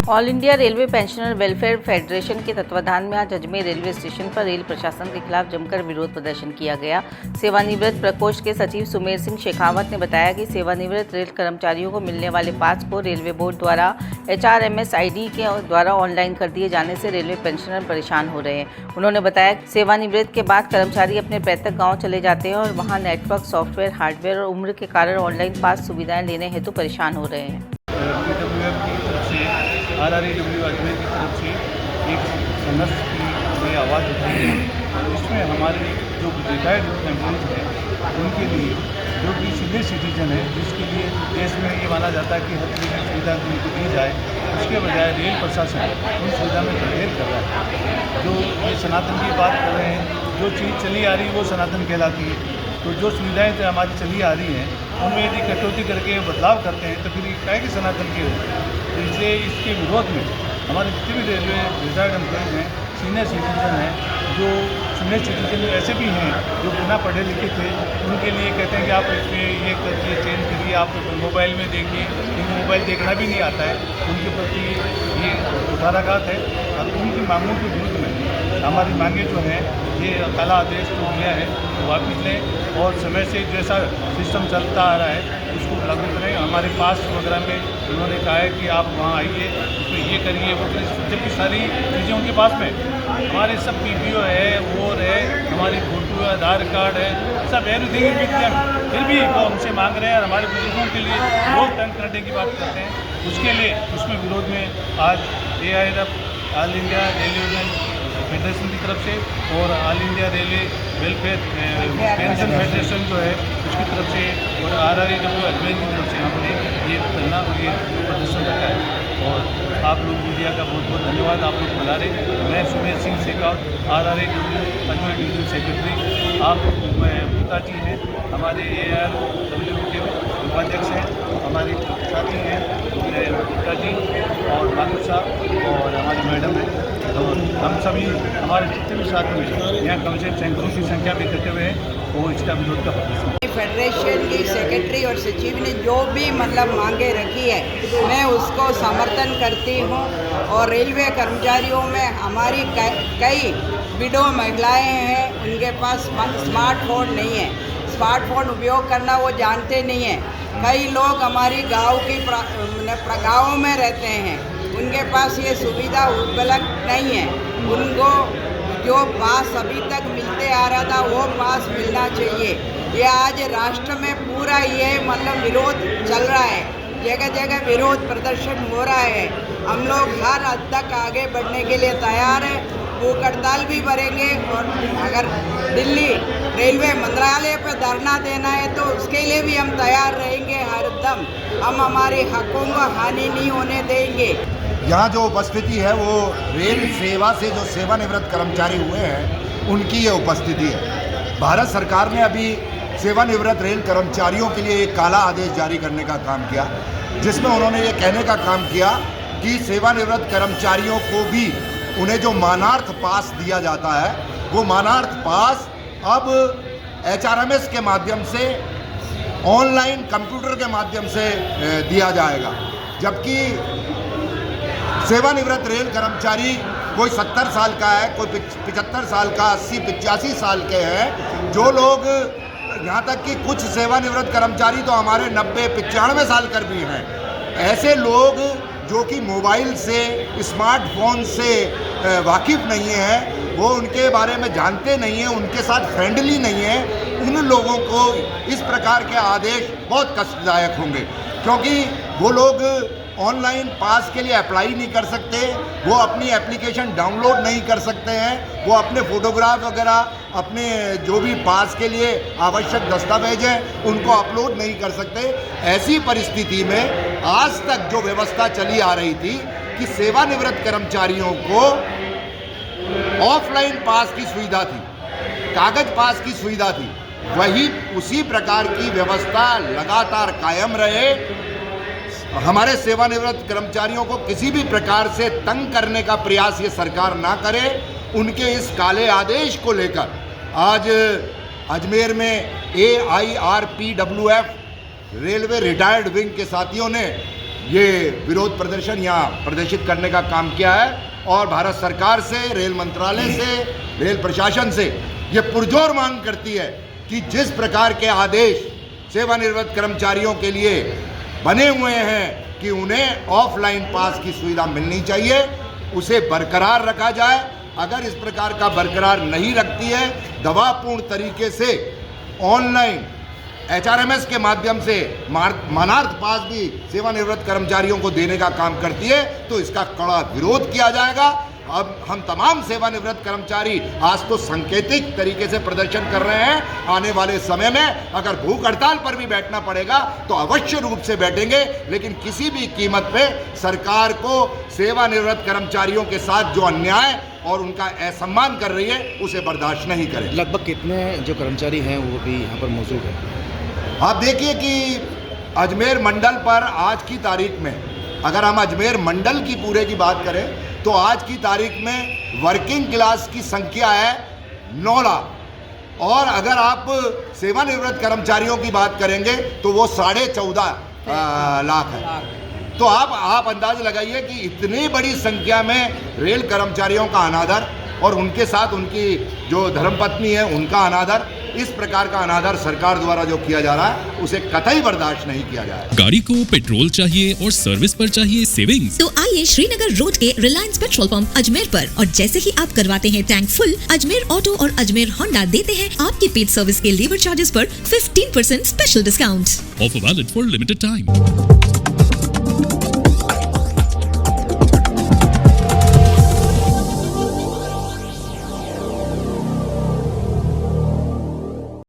All India railway pensioner welfare federation के तत्वाधान में आज अजमेर रेलवे स्टेशन पर रेल प्रशासन के खिलाफ जमकर विरोध प्रदर्शन किया गया। सेवानिवृत्त प्रकोष्ठ के सचिव सुमेर सिंह शेखावत ने बताया कि सेवानिवृत्त रेल कर्मचारियों को मिलने वाले पास को रेलवे बोर्ड द्वारा HRMS ID के द्वारा ऑनलाइन कर दिए जाने से रेलवे पेंशनर परेशान हो रहे हैं। उन्होंने बताया कि सेवानिवृत्त के बाद कर्मचारी अपने पैतृक गाँव चले जाते हैं और वहाँ नेटवर्क, सॉफ्टवेयर, हार्डवेयर और उम्र के कारण ऑनलाइन पास सुविधाएं लेने हेतु परेशान हो रहे हैं। RREW अजमेर की तरफ से एक संघर्ष की आवाज़ उठाई है। इसमें हमारे जो रिटायर्ड एम्प्लॉइज हैं उनके लिए जो कि सीनियर सिटीजन है, जिसके लिए देश में ये माना जाता है कि हर तरह की सुविधा उनको दी जाए, उसके बजाय रेल प्रशासन उन सुविधा में परहेज कर रहा है। जो ये सनातन की बात कर रहे हैं, जो चीज़ चली आ रही है वो सनातन कहलाती है। तो जो सुविधाएँ हमारी चली आ रही हैं उनमें यदि कटौती करके बदलाव करते हैं तो फिर क्या कि सनातन की तो इसलिए इसके विरोध में हमारे जितने भी रेलवे रिटायर्ड एम्प्लॉइज हैं, सीनियर सिटीजन हैं, जो सीनियर सिटीजन ऐसे भी हैं जो बिना पढ़े लिखे थे, उनके लिए कहते हैं कि आप इसमें ये करिए, चेंज करिए, आप मोबाइल में देखिए, इनको मोबाइल देखना भी नहीं आता है, उनके प्रति ये कुठाराघात है। और उनकी मांगों के विरुद्ध में हमारी मांगें जो हैं, ये काला आदेश जो दिया है वो वापस लें और समय से जैसा सिस्टम चलता आ रहा है उसको लागू करें। हमारे पास वगैरह में उन्होंने कहा है कि आप वहाँ आइए तो ये करिए वो करिए, जबकि सारी चीज़ें उनके पास में हमारे सब PPO है, वो है, हमारी फोटो है, आधार कार्ड है, सब एवरीथिंग विद देम, फिर भी वो हमसे मांग रहे हैं और हमारे बुजुर्गों के लिए वो तंग करने की बात करते हैं। उसके लिए उसमें विरोध में आज AIRF all India railway federation की तरफ से और all India railway welfare pension federation जो है उसकी तरफ से और RREW अजमेर की तरफ से हमने ये धरना और ये प्रदर्शन रखा है। और आप लोग मीडिया का बहुत बहुत धन्यवाद, आप लोग बुला रहे। मैं Sumer Singh Shekhawat, RREW Ajmer division secretary. आप गुप्ता जी हैं, हमारे AIRW के उपाध्यक्ष हैं, हमारे साथी हैं गुप्ता जी और मानव साहब और हमारी मैडम है। और हम सभी हमारे जितने भी साथी हैं यहाँ कम से कम सैकड़ों की संख्या में इकट्ठे हुए हैं, वो इसका विरोध का प्रदर्शन। फेडरेशन की सेक्रेटरी और सचिव ने जो भी मांगे रखी है, मैं उसको समर्थन करती हूँ। और रेलवे कर्मचारियों में हमारी कई विडो महिलाएं हैं, उनके पास स्मार्टफोन नहीं है, स्मार्टफोन उपयोग करना वो जानते नहीं हैं। कई लोग हमारी गाँव में रहते हैं, उनके पास ये सुविधा उपलब्ध नहीं है। उनको जो पास अभी तक मिलते आ रहा था वो पास मिलना चाहिए। ये आज राष्ट्र में पूरा ये विरोध चल रहा है, जगह जगह विरोध प्रदर्शन हो रहा है। हम लोग हर हद तक आगे बढ़ने के लिए तैयार हैं, भूख हड़ताल भी भरेंगे। और अगर दिल्ली रेलवे मंत्रालय पर धरना देना है तो उसके लिए भी हम तैयार रहेंगे हर दम। हम हमारे हकों को हानि नहीं होने देंगे। यहाँ जो उपस्थिति है वो रेल सेवा से जो सेवानिवृत्त कर्मचारी हुए हैं उनकी ये उपस्थिति है। भारत सरकार ने अभी सेवानिवृत्त रेल कर्मचारियों के लिए एक काला आदेश जारी करने का काम किया, जिसमें उन्होंने ये कहने का काम किया कि सेवानिवृत्त कर्मचारियों को भी उन्हें जो मानार्थ पास दिया जाता है वो मानार्थ पास अब HRMS के माध्यम से ऑनलाइन कंप्यूटर के माध्यम से दिया जाएगा। जबकि सेवानिवृत्त रेल कर्मचारी कोई 70 साल का है, कोई 75 साल का, 80-85 साल के हैं। जो लोग यहाँ तक कि कुछ सेवानिवृत्त कर्मचारी तो हमारे 90-95 साल कर भी हैं। ऐसे लोग जो कि मोबाइल से, स्मार्टफोन से वाकिफ़ नहीं है, वो उनके बारे में जानते नहीं हैं, उनके साथ फ्रेंडली नहीं है, उन लोगों को इस प्रकार के आदेश बहुत कष्टदायक होंगे। क्योंकि वो लोग ऑनलाइन पास के लिए अप्लाई नहीं कर सकते, वो अपनी एप्लीकेशन डाउनलोड नहीं कर सकते हैं, वो अपने फ़ोटोग्राफ वगैरह, अपने जो भी पास के लिए आवश्यक दस्तावेज हैं उनको अपलोड नहीं कर सकते। ऐसी परिस्थिति में आज तक जो व्यवस्था चली आ रही थी कि सेवानिवृत्त कर्मचारियों को ऑफलाइन पास की सुविधा थी, कागज पास की सुविधा थी, वही उसी प्रकार की व्यवस्था लगातार कायम रहे। हमारे सेवानिवृत्त कर्मचारियों को किसी भी प्रकार से तंग करने का प्रयास ये सरकार ना करे। उनके इस काले आदेश को लेकर आज अजमेर में AIRPWF रेलवे रिटायर्ड विंग के साथियों ने ये विरोध प्रदर्शन यहाँ प्रदर्शित करने का काम किया है और भारत सरकार से, रेल मंत्रालय से, रेल प्रशासन से ये पुरजोर मांग करती है कि जिस प्रकार के आदेश सेवानिवृत्त कर्मचारियों के लिए बने हुए हैं कि उन्हें ऑफलाइन पास की सुविधा मिलनी चाहिए, उसे बरकरार रखा जाए। अगर इस प्रकार का बरकरार नहीं रखती है, दबावपूर्ण तरीके से ऑनलाइन HRMS के माध्यम से मानार्थ पास भी सेवानिवृत्त कर्मचारियों को देने का काम करती है, तो इसका कड़ा विरोध किया जाएगा। अब हम तमाम सेवानिवृत्त कर्मचारी आज तो सांकेतिक तरीके से प्रदर्शन कर रहे हैं। आने वाले समय में अगर भूख हड़ताल पर भी बैठना पड़ेगा तो अवश्य रूप से बैठेंगे, लेकिन किसी भी कीमत पे सरकार को सेवानिवृत्त कर्मचारियों के साथ जो अन्याय और उनका असम्मान कर रही है उसे बर्दाश्त नहीं करें। लगभग कितने जो कर्मचारी हैं वो भी यहाँ पर मौजूद हैं? आप देखिए कि अजमेर मंडल पर आज की तारीख में, अगर हम अजमेर मंडल की पूरे की बात करें तो आज की तारीख में वर्किंग क्लास की संख्या है 9 लाख और अगर आप सेवानिवृत्त कर्मचारियों की बात करेंगे तो वो 14.5 लाख है। तो आप अंदाज लगाइए कि इतनी बड़ी संख्या में रेल कर्मचारियों का अनादर और उनके साथ उनकी जो धर्मपत्नी है उनका अनादर, इस प्रकार का अनादर सरकार द्वारा जो किया जा रहा है उसे कतई बर्दाश्त नहीं किया जाएगा। गाड़ी को पेट्रोल चाहिए और सर्विस पर चाहिए सेविंग्स, तो आइए श्रीनगर रोड के रिलायंस पेट्रोल पंप अजमेर पर, और जैसे ही आप करवाते हैं टैंक फुल, अजमेर ऑटो और अजमेर होंडा देते हैं आपकी पेड सर्विस के लेबर चार्जेस पर 15% special discount. Offer valid for limited time.